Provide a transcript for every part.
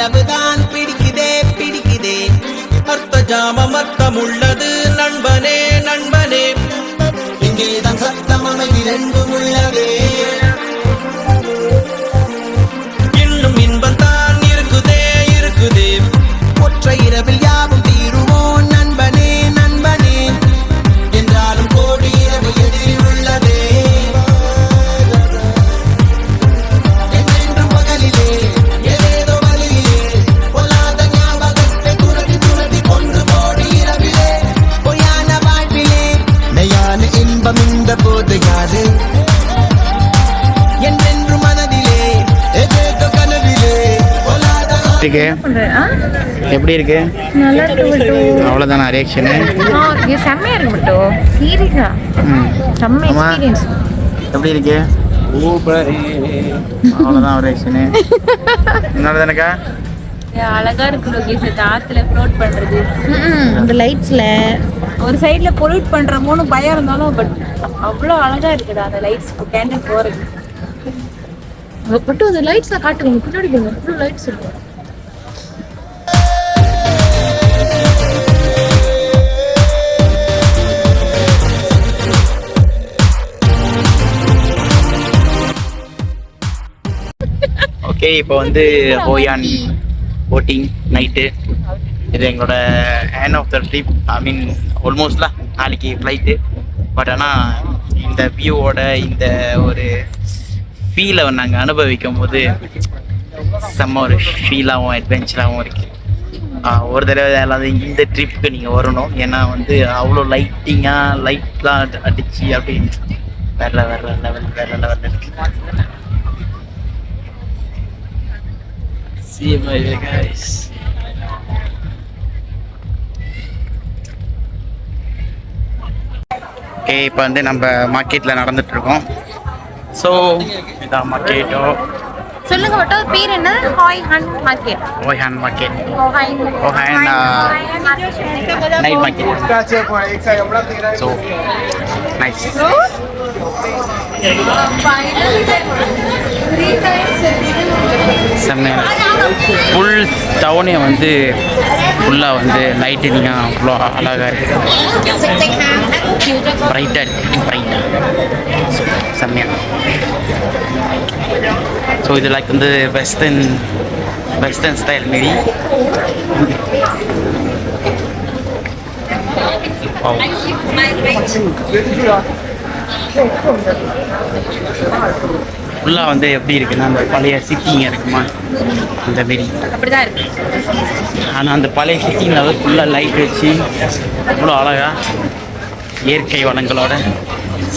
நிலவுதான் பிடிக்குதே பிடிக்குதே அர்த்த ஜாமம் அர்த்தம் உள்ளது நண்பனே நண்பனே இங்கேதான் சத்தம் அமைதி ரெண்டும் உள்ளதே இன்னும் இன்பம் தான் இருக்குதே இருக்குதே ஒற்றை இரவில் யாவும் தீருவோம் நண்பனே நண்பனே என்றாலும் கோடி இரவு எதிரில் உள்ளதே என்றென்றும் பகலிலே ஏதேதோ வழியிலே பொல்லாத ஞாபகத்தை துரட்டி துரட்டி கொன்று கோடி இரவிலே பொய்யான வாழ்விலே மெய்யான இன்பம் இந்த போது யாது என்றென்றும் மனதிலே ஏதேதோ கனவிலே எப்படி இருக்கு? அவ்வளோதானா ரியாக்ஷனு? செம்மையா இருக்கு மட்டும் சீரியஸா செம்ம எக்ஸ்பீரியன்ஸ். எப்படி இருக்கு? அவ்வளோதான் ரியாக்ஷனு. என்னோட தானக்கா அழகா இருக்கு லொகேஷன். ஆத்துல ஃப்ளோட் பண்றது அந்த லைட்ஸ்ல ஒரு சைடுல பொல்யூட் பண்றமோன்னு பயம் இருந்தாலும் பட் அவ்வளோ அழகா இருக்குது அந்த லைட்ஸ் கேண்டில் போறது மட்டும். அந்த லைட்ஸ்ல காட்டுங்க பின்னாடி போங்க ஃபுல் லைட்ஸ் இருக்கு. ஓகே, இப்போ வந்து ஹோயான் போட்டிங் நைட்டு. இது எங்களோட ஹேண்ட் ஆஃப் த ட்ரிப். ஐ மீன் ஆல்மோஸ்ட்லாம் நாளைக்கு ஃப்ளைட்டு. பட் ஆனால் இந்த வியூவோட இந்த ஒரு ஃபீலை நாங்கள் அனுபவிக்கும் போது செம்ம ஒரு ஃபீலாகவும் அட்வென்ச்சராகவும் இருக்குது. ஒரு தடவை அல்லாத இந்த ட்ரிப்புக்கு நீங்கள் வரணும். ஏன்னா வந்து அவ்வளோ லைட்டிங்காக லைட்லாம் அடித்து அப்படின்னு வேற லெவலில் இருக்குது. See you later, guys. Okay, இப்போ வந்து நம்ம மார்க்கெட்டில் நடந்துட்டுருக்கோம். ஸோ இதான் மார்க்கெட்டோ. சொல்லுங்க மட்டும் பேர் என்ன? Hoi An market. Hoi An market. Hoi An night market. So nice. செம்மையாக ஃபுல் டவுனே வந்து ஃபுல்லாக வந்து லைட்டிங்காக அவ்வளோ அழகாக இருக்குது. பிரைட்டாக இருக்குது, பிரைட்டாக. ஸோ செம்மையாக. ஸோ இது லைக் வந்து வெஸ்டர்ன் ஸ்டைல் மாரி. ஃபுல்லாக வந்து எப்படி இருக்குன்னா அந்த பழைய சிட்டிங்க இருக்குமா அந்த மாரி அப்படிதான் இருக்கு. ஆனால் அந்த பழைய சிட்டிங்கில் வந்து ஃபுல்லாக லைட் வச்சு அவ்வளோ அழகாக இயற்கை வளங்களோட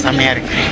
செம்மையாக இருக்குது.